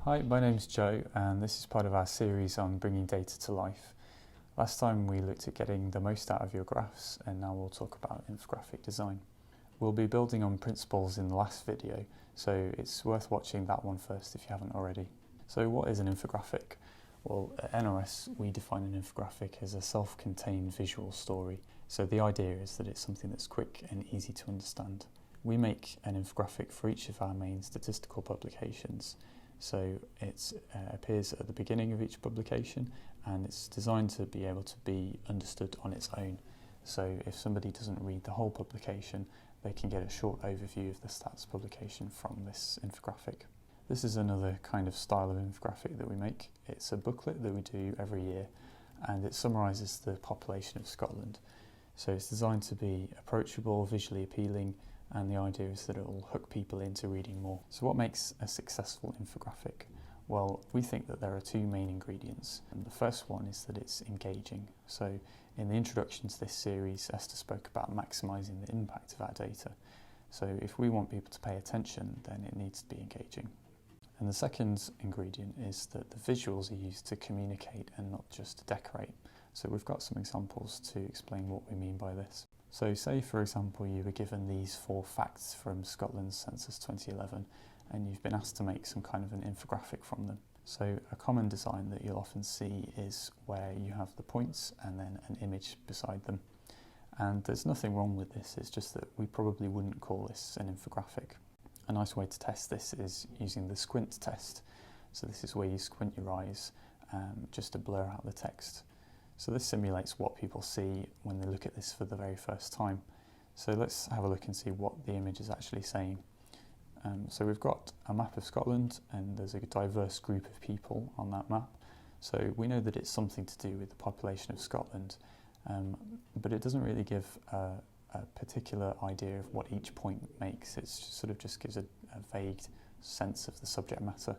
Hi, my name's Joe and this is part of our series on bringing data to life. Last time we looked at getting the most out of your graphs and now we'll talk about infographic design. We'll be building on principles in the last video, so it's worth watching that one first if you haven't already. So what is an infographic? Well, at NRS we define an infographic as a self-contained visual story. So the idea is that it's something that's quick and easy to understand. We make an infographic for each of our main statistical publications. So it appears at the beginning of each publication and it's designed to be able to be understood on its own. So if somebody doesn't read the whole publication, they can get a short overview of the stats publication from this infographic. This is another kind of style of infographic that we make. It's a booklet that we do every year and it summarises the population of Scotland. So it's designed to be approachable, visually appealing, and the idea is that it will hook people into reading more. So what makes a successful infographic? Well, we think that there are two main ingredients, and the first one is that it's engaging. So in the introduction to this series, Esther spoke about maximising the impact of our data. So if we want people to pay attention, then it needs to be engaging. And the second ingredient is that the visuals are used to communicate and not just to decorate. So we've got some examples to explain what we mean by this. So say for example you were given these 4 facts from Scotland's Census 2011 and you've been asked to make some kind of an infographic from them. So a common design that you'll often see is where you have the points and then an image beside them. And there's nothing wrong with this, it's just that we probably wouldn't call this an infographic. A nice way to test this is using the squint test. So this is where you squint your eyes just to blur out the text. So this simulates what people see when they look at this for the very first time. So let's have a look and see what the image is actually saying. So we've got a map of Scotland and there's a diverse group of people on that map. So we know that it's something to do with the population of Scotland, but it doesn't really give a particular idea of what each point makes. It sort of just gives a vague sense of the subject matter.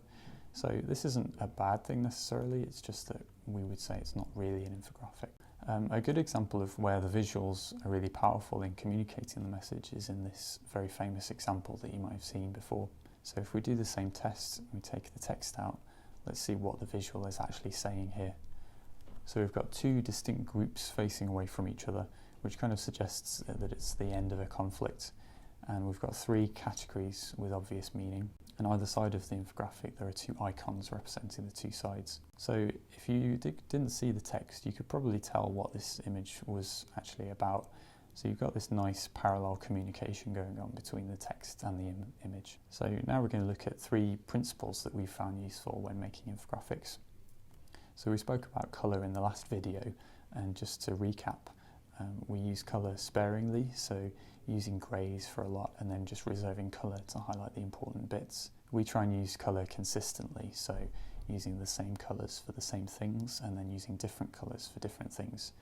So this isn't a bad thing necessarily, it's just that we would say it's not really an infographic. A good example of where the visuals are really powerful in communicating the message is in this very famous example that you might have seen before. So if we do the same test, we take the text out, let's see what the visual is actually saying here. So we've got 2 distinct groups facing away from each other, which kind of suggests that it's the end of a conflict. And we've got 3 categories with obvious meaning. And either side of the infographic there are 2 icons representing the 2 sides. So if you didn't see the text, you could probably tell what this image was actually about. So you've got this nice parallel communication going on between the text and the image. So now we're going to look at 3 principles that we found useful when making infographics. So we spoke about colour in the last video, and just to recap, we use colour sparingly, so using greys for a lot and then just reserving colour to highlight the important bits. We try and use colour consistently, so using the same colours for the same things and then using different colours for different things.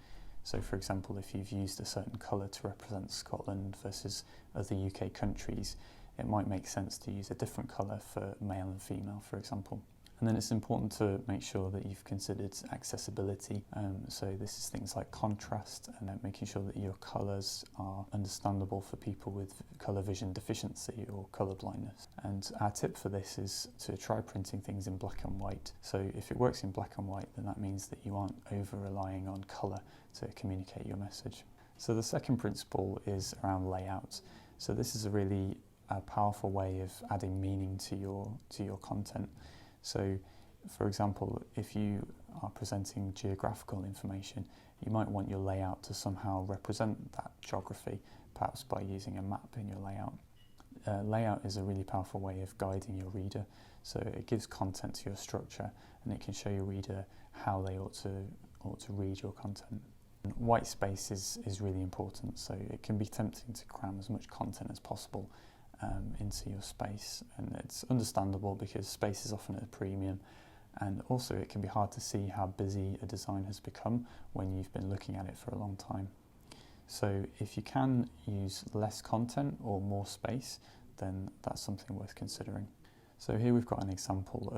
So for example, if you've used a certain colour to represent Scotland versus other UK countries, it might make sense to use a different colour for male and female, for example. And then it's important to make sure that you've considered accessibility. So this is things like contrast and then making sure that your colours are understandable for people with colour vision deficiency or colour blindness. And our tip for this is to try printing things in black and white. So if it works in black and white, then that means that you aren't over-relying on colour to communicate your message. So the second principle is around layout. So this is a really powerful way of adding meaning to your content. So, for example, if you are presenting geographical information, you might want your layout to somehow represent that geography, perhaps by using a map in your layout. Layout is a really powerful way of guiding your reader, so it gives content to your structure and it can show your reader how they ought to read your content. And white space is really important, so it can be tempting to cram as much content as possible into your space, and it's understandable because space is often at a premium, and also it can be hard to see how busy a design has become when you've been looking at it for a long time. So if you can use less content or more space, then that's something worth considering. So here we've got an example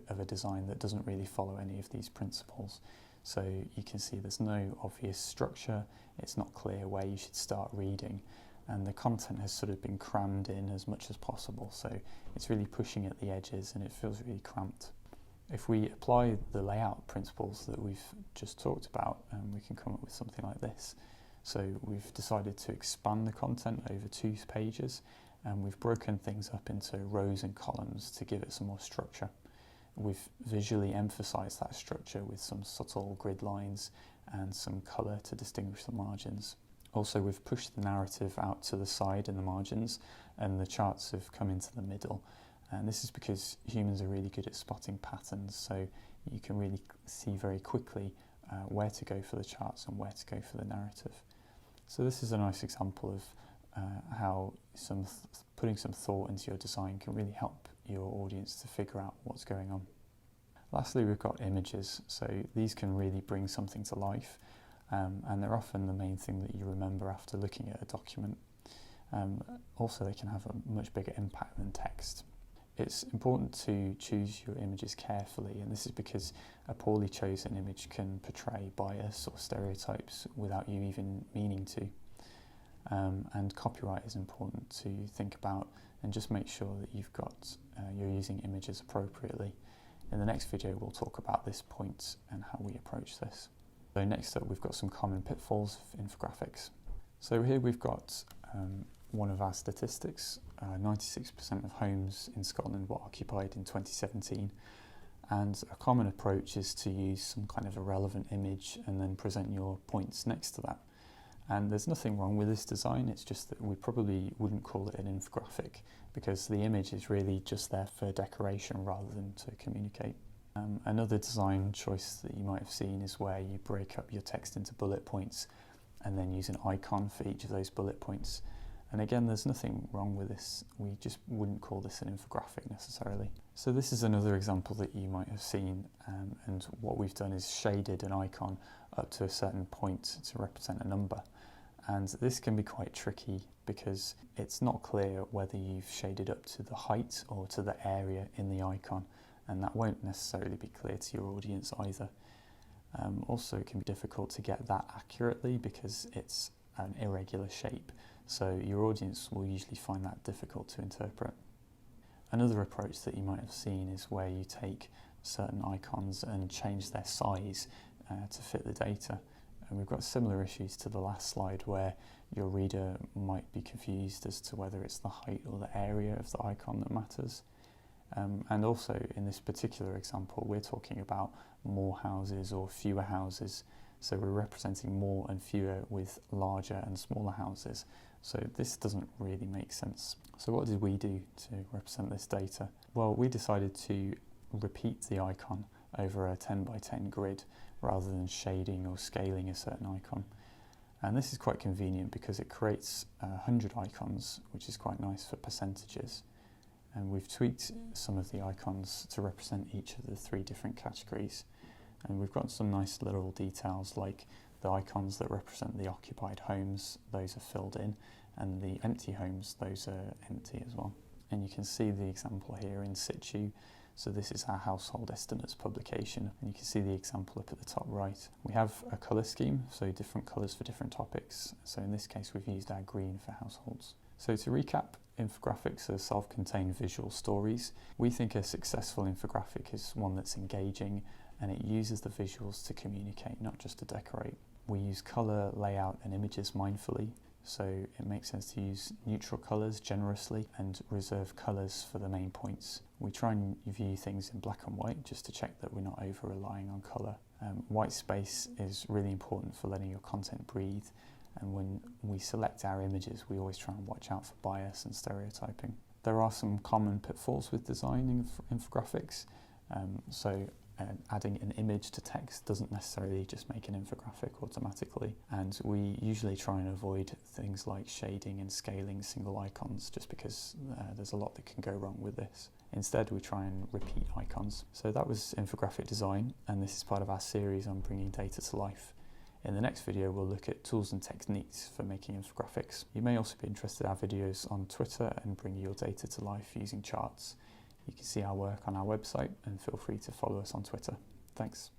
of a design that doesn't really follow any of these principles. So you can see there's no obvious structure, it's not clear where you should start reading, and the content has sort of been crammed in as much as possible, so it's really pushing at the edges and it feels really cramped. If we apply the layout principles that we've just talked about, we can come up with something like this. So we've decided to expand the content over 2 pages, and we've broken things up into rows and columns to give it some more structure. We've visually emphasised that structure with some subtle grid lines and some colour to distinguish the margins. Also, we've pushed the narrative out to the side in the margins, and the charts have come into the middle. And this is because humans are really good at spotting patterns, so you can really see very quickly where to go for the charts and where to go for the narrative. So this is a nice example of how putting some thought into your design can really help your audience to figure out what's going on. Lastly, we've got images. So these can really bring something to life, and they're often the main thing that you remember after looking at a document. Also, they can have a much bigger impact than text. It's important to choose your images carefully, and this is because a poorly chosen image can portray bias or stereotypes without you even meaning to. And copyright is important to think about, and just make sure that you're using images appropriately. In the next video, we'll talk about this point and how we approach this. So next up, we've got some common pitfalls of infographics. So here we've got one of our statistics. 96% of homes in Scotland were occupied in 2017, and a common approach is to use some kind of a relevant image and then present your points next to that. And there's nothing wrong with this design, it's just that we probably wouldn't call it an infographic because the image is really just there for decoration rather than to communicate. Another design choice that you might have seen is where you break up your text into bullet points and then use an icon for each of those bullet points. And again, there's nothing wrong with this. We just wouldn't call this an infographic necessarily. So this is another example that you might have seen, and what we've done is shaded an icon up to a certain point to represent a number. And this can be quite tricky because it's not clear whether you've shaded up to the height or to the area in the icon, and that won't necessarily be clear to your audience either. Also, it can be difficult to get that accurately because it's an irregular shape. So your audience will usually find that difficult to interpret. Another approach that you might have seen is where you take certain icons and change their size to fit the data. And we've got similar issues to the last slide where your reader might be confused as to whether it's the height or the area of the icon that matters. And also in this particular example, we're talking about more houses or fewer houses. So we're representing more and fewer with larger and smaller houses. So this doesn't really make sense. So what did we do to represent this data? Well, we decided to repeat the icon over a 10 by 10 grid rather than shading or scaling a certain icon. And this is quite convenient because it creates 100 icons, which is quite nice for percentages. And we've tweaked some of the icons to represent each of the 3 different categories. And we've got some nice little details like the icons that represent the occupied homes, those are filled in, and the empty homes, those are empty as well. And you can see the example here in situ. So this is our household estimates publication, and you can see the example up at the top right. We have a colour scheme, so different colours for different topics. So in this case, we've used our green for households. So to recap, infographics are self-contained visual stories. We think a successful infographic is one that's engaging and it uses the visuals to communicate, not just to decorate. We use colour, layout and images mindfully, so it makes sense to use neutral colours generously and reserve colours for the main points. We try and view things in black and white just to check that we're not over-relying on colour. White space is really important for letting your content breathe, and when we select our images we always try and watch out for bias and stereotyping. There are some common pitfalls with designing infographics. Adding an image to text doesn't necessarily just make an infographic automatically, and we usually try and avoid things like shading and scaling single icons just because there's a lot that can go wrong with this. Instead, we try and repeat icons. So that was infographic design, and this is part of our series on bringing data to life. In the next video, we'll look at tools and techniques for making infographics. You may also be interested in our videos on Twitter and bringing your data to life using charts. You can see our work on our website and feel free to follow us on Twitter. Thanks.